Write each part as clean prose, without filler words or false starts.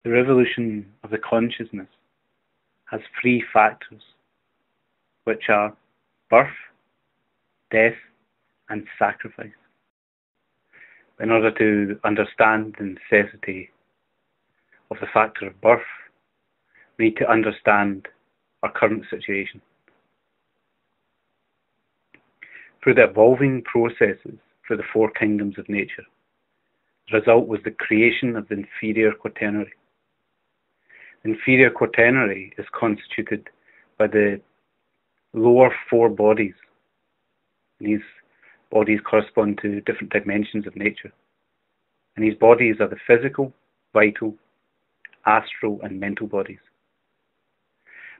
The revolution of the consciousness has three factors, which are birth, death, and sacrifice. In order to understand the necessity of the factor of birth, we need to understand our current situation. Through the evolving processes for the four kingdoms of nature, the result was the creation of the inferior quaternary. The inferior quaternary is constituted by the lower four bodies. These bodies correspond to different dimensions of nature. And these bodies are the physical, vital, astral, and mental bodies.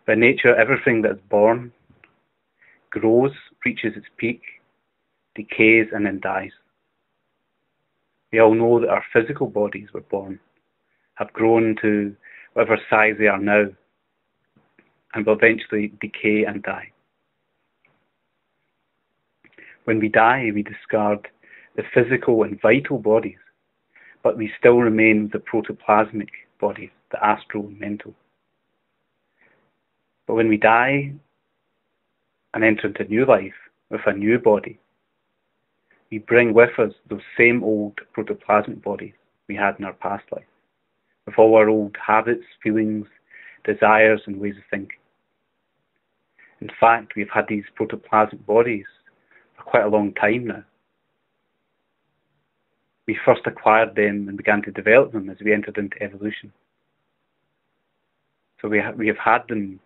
By nature, everything that is born grows, reaches its peak, decays, and then dies. We all know that our physical bodies were born, have grown to whatever size they are now, and will eventually decay and die. When we die, we discard the physical and vital bodies, but we still remain with the protoplasmic bodies, the astral and mental. But when we die and enter into new life with a new body, we bring with us those same old protoplasmic bodies we had in our past life, with all our old habits, feelings, desires, and ways of thinking. In fact, we've had these protoplasmic bodies for quite a long time now. We first acquired them and began to develop them as we entered into evolution. So we have had them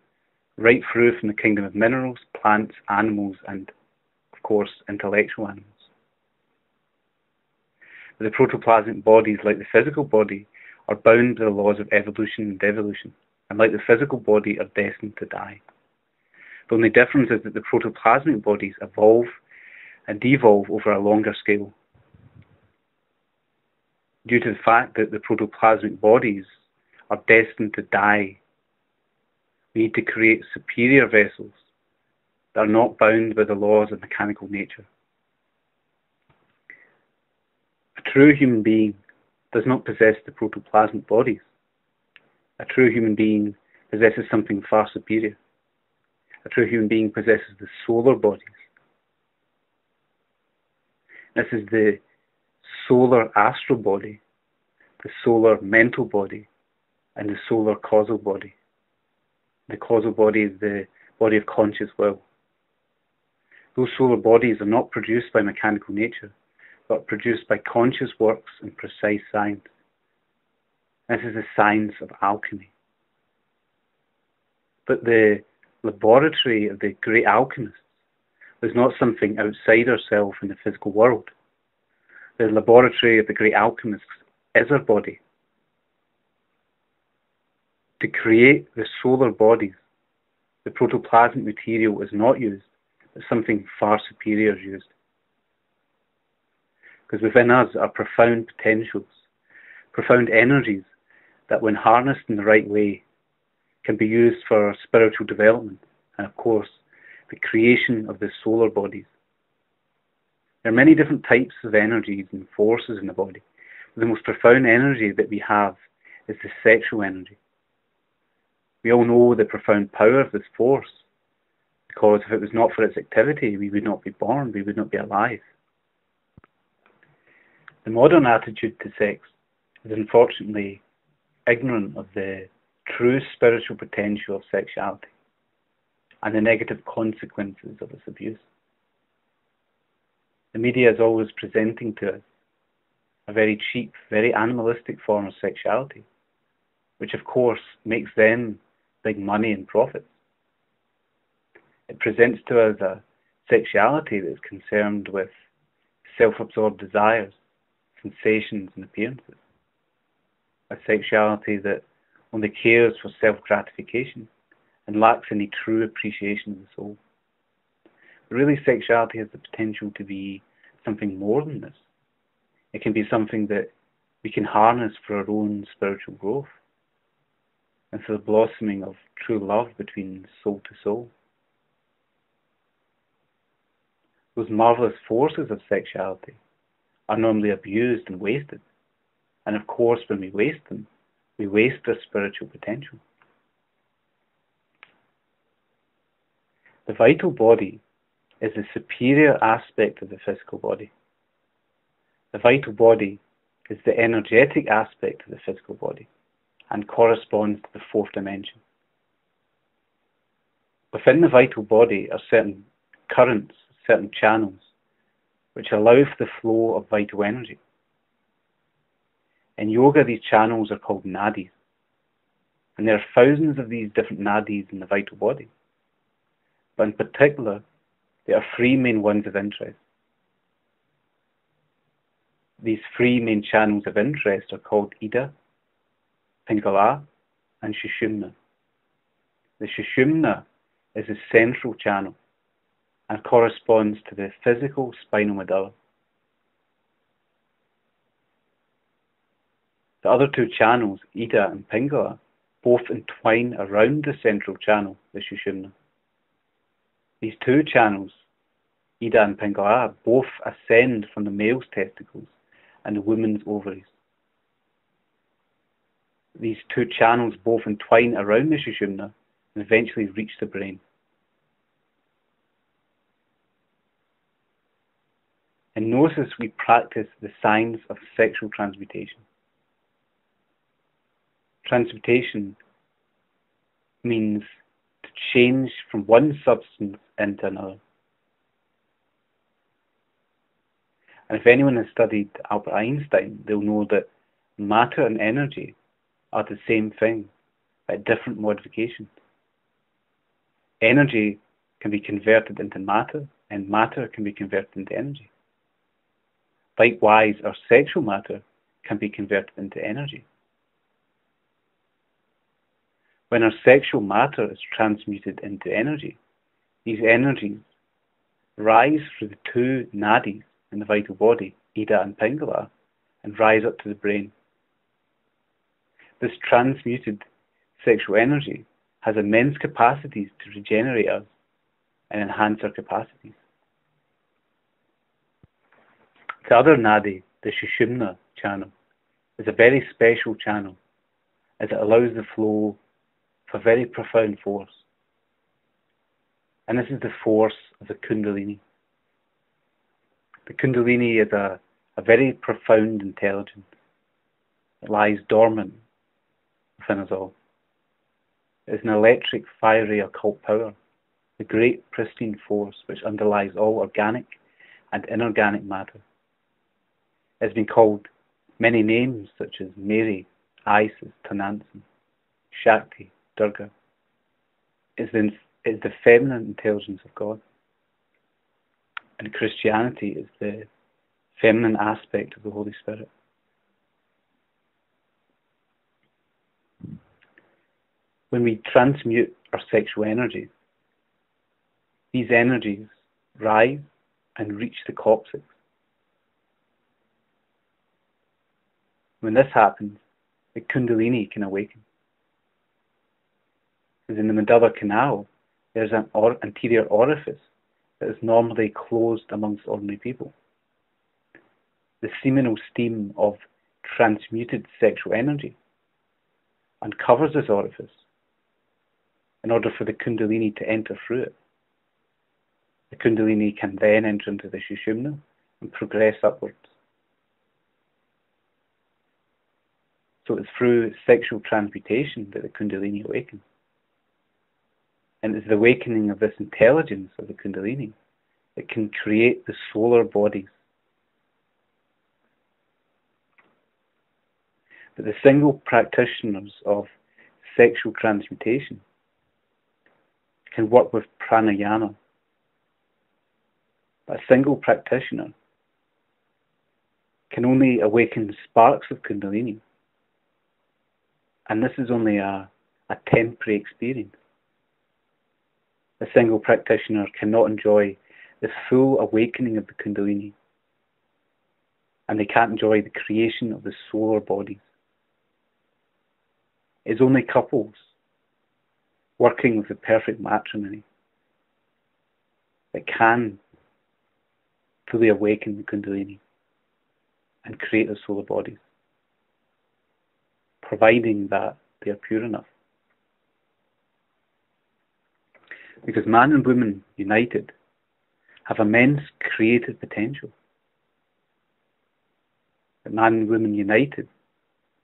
right through from the kingdom of minerals, plants, animals, and, of course, intellectual animals. But the protoplasmic bodies, like the physical body, are bound to the laws of evolution and devolution, and like the physical body, are destined to die. The only difference is that the protoplasmic bodies evolve and devolve over a longer scale. Due to the fact that the protoplasmic bodies are destined to die, we need to create superior vessels that are not bound by the laws of mechanical nature. A true human being does not possess the protoplasmic bodies. A true human being possesses something far superior. A true human being possesses the solar bodies. This is the solar astral body, the solar mental body, and the solar causal body. The causal body is the body of conscious will. Those solar bodies are not produced by mechanical nature, but produced by conscious works and precise science. This is the science of alchemy. But the laboratory of the great alchemists was not something outside ourselves in the physical world. The laboratory of the great alchemists is our body. To create the solar bodies, the protoplasmic material is not used, but something far superior is used. Because within us are profound potentials, profound energies that, when harnessed in the right way, can be used for spiritual development and, of course, the creation of the solar bodies. There are many different types of energies and forces in the body. But the most profound energy that we have is the sexual energy. We all know the profound power of this force, because if it was not for its activity, we would not be born, we would not be alive. The modern attitude to sex is unfortunately ignorant of the true spiritual potential of sexuality and the negative consequences of its abuse. The media is always presenting to us a very cheap, very animalistic form of sexuality, which of course makes them big money and profits. It presents to us a sexuality that is concerned with self-absorbed desires, sensations and appearances. A sexuality that only cares for self-gratification and lacks any true appreciation of the soul. But really, sexuality has the potential to be something more than this. It can be something that we can harness for our own spiritual growth and for the blossoming of true love between soul to soul. Those marvelous forces of sexuality are normally abused and wasted. And of course, when we waste them, we waste our spiritual potential. The vital body is the superior aspect of the physical body. The vital body is the energetic aspect of the physical body and corresponds to the fourth dimension. Within the vital body are certain currents, certain channels, which allow for the flow of vital energy. In yoga, these channels are called nadis, and there are thousands of these different nadis in the vital body. But in particular, there are three main ones of interest. These three main channels of interest are called Ida, Pingala, and Sushumna. The Sushumna is the central channel and corresponds to the physical spinal medulla. The other two channels, Ida and Pingala, both entwine around the central channel, the Sushumna. These two channels, Ida and Pingala, both ascend from the male's testicles and the woman's ovaries. These two channels both entwine around the Sushumna and eventually reach the brain. In Gnosis, we practice the science of sexual transmutation. Transmutation means to change from one substance into another. And if anyone has studied Albert Einstein, they'll know that matter and energy are the same thing, but different modifications. Energy can be converted into matter, and matter can be converted into energy. Likewise, our sexual matter can be converted into energy. When our sexual matter is transmuted into energy, these energies rise through the two nadis in the vital body, Ida and Pingala, and rise up to the brain. This transmuted sexual energy has immense capacities to regenerate us and enhance our capacities. The other nadi, the Sushumna channel, is a very special channel as it allows the flow of a very profound force. And this is the force of the Kundalini. The Kundalini is a very profound intelligence. It lies dormant within us all. It is an electric, fiery, occult power, the great pristine force which underlies all organic and inorganic matter. It has been called many names such as Mary, Isis, Tanansan, Shakti, Durga. It's the feminine intelligence of God. And Christianity is the feminine aspect of the Holy Spirit. When we transmute our sexual energy, these energies rise and reach the coccyx. When this happens, the Kundalini can awaken. Because in the medulla canal, there's an anterior orifice that is normally closed amongst ordinary people. The seminal steam of transmuted sexual energy uncovers this orifice in order for the Kundalini to enter through it. The Kundalini can then enter into the Sushumna and progress upwards. So it's through sexual transmutation that the Kundalini awakens. And it's the awakening of this intelligence of the Kundalini that can create the solar bodies. But the single practitioners of sexual transmutation can work with pranayama. But a single practitioner can only awaken sparks of Kundalini. And this is only a temporary experience. A single practitioner cannot enjoy the full awakening of the Kundalini, and they can't enjoy the creation of the solar bodies. It's only couples working with the perfect matrimony that can fully awaken the Kundalini and create the solar bodies. providing that they are pure enough. Because man and woman united have immense creative potential. But man and woman united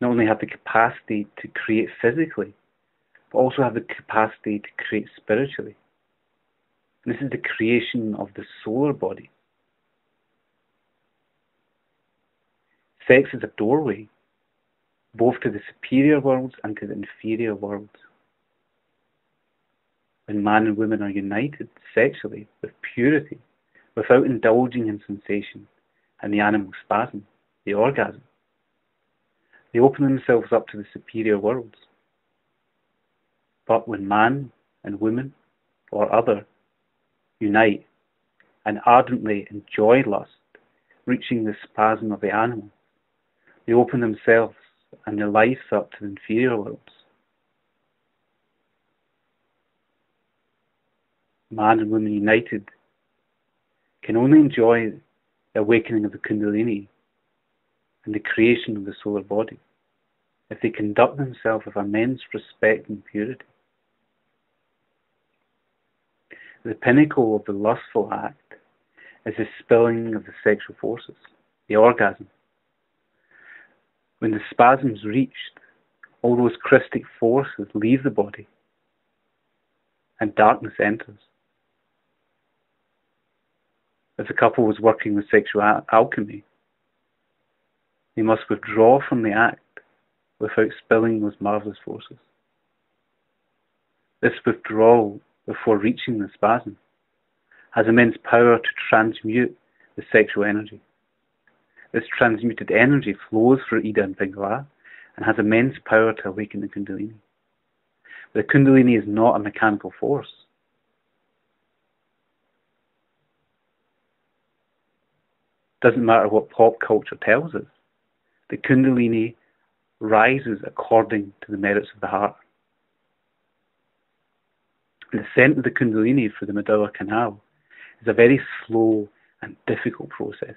not only have the capacity to create physically, but also have the capacity to create spiritually. And this is the creation of the solar body. Sex is a doorway, both to the superior worlds and to the inferior worlds. When man and woman are united sexually with purity, without indulging in sensation and the animal spasm, the orgasm, they open themselves up to the superior worlds. But when man and woman, or other, unite and ardently enjoy lust, reaching the spasm of the animal, they open themselves and their lives up to the inferior worlds. Man and woman united can only enjoy the awakening of the Kundalini and the creation of the solar body if they conduct themselves with immense respect and purity. The pinnacle of the lustful act is the spilling of the sexual forces, the orgasm. When the spasm is reached, all those Christic forces leave the body and darkness enters. If the couple was working with sexual alchemy, they must withdraw from the act without spilling those marvelous forces. This withdrawal before reaching the spasm has immense power to transmute the sexual energy. This transmuted energy flows through Ida and Pingala and has immense power to awaken the Kundalini. But the Kundalini is not a mechanical force. Doesn't matter what pop culture tells us. The Kundalini rises according to the merits of the heart. The ascent of the Kundalini through the medulla canal is a very slow and difficult process.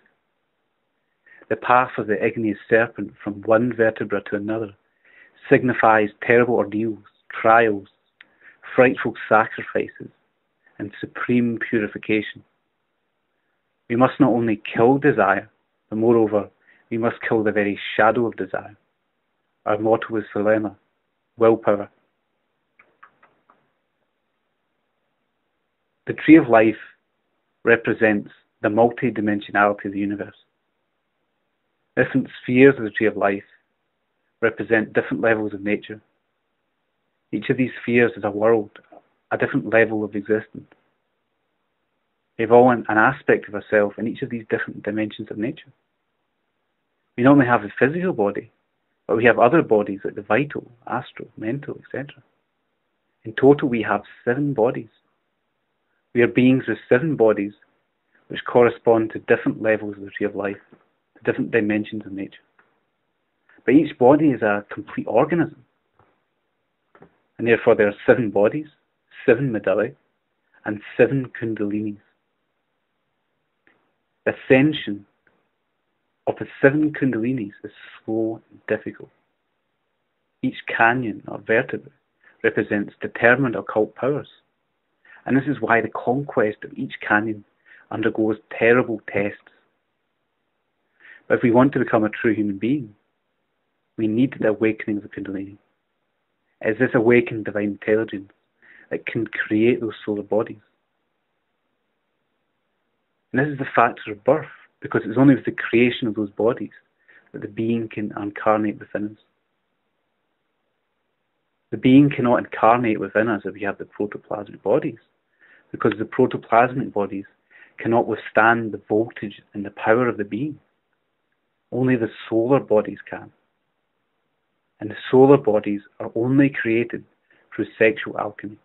The path of the igneous serpent from one vertebra to another signifies terrible ordeals, trials, frightful sacrifices, and supreme purification. We must not only kill desire, but moreover, we must kill the very shadow of desire. Our motto is Solema, willpower. The tree of life represents the multi-dimensionality of the universe. Different spheres of the tree of life represent different levels of nature. Each of these spheres is a world, a different level of existence. We have all an aspect of ourselves in each of these different dimensions of nature. We not only have the physical body, but we have other bodies like the vital, astral, mental, etc. In total, we have 7 bodies. We are beings with 7 bodies which correspond to different levels of the tree of life, to different dimensions of nature. But each body is a complete organism. And therefore there are 7 bodies, 7 medullae, and 7 kundalinis. The ascension of the 7 kundalinis is slow and difficult. Each canyon or vertebra represents determined occult powers. And this is why the conquest of each canyon undergoes terrible tests. But if we want to become a true human being, we need the awakening of the Kundalini. It is this awakened divine intelligence that can create those solar bodies. And this is the factor of birth, because it's only with the creation of those bodies that the being can incarnate within us. The being cannot incarnate within us if we have the protoplasmic bodies, because the protoplasmic bodies cannot withstand the voltage and the power of the being. Only the solar bodies can. And the solar bodies are only created through sexual alchemy.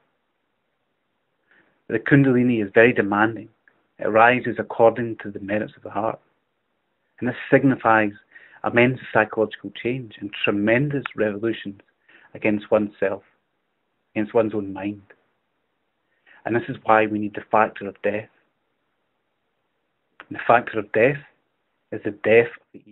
The Kundalini is very demanding. It rises according to the merits of the heart. And this signifies immense psychological change and tremendous revolutions against oneself, against one's own mind. And this is why we need the factor of death. And the factor of death is the death of the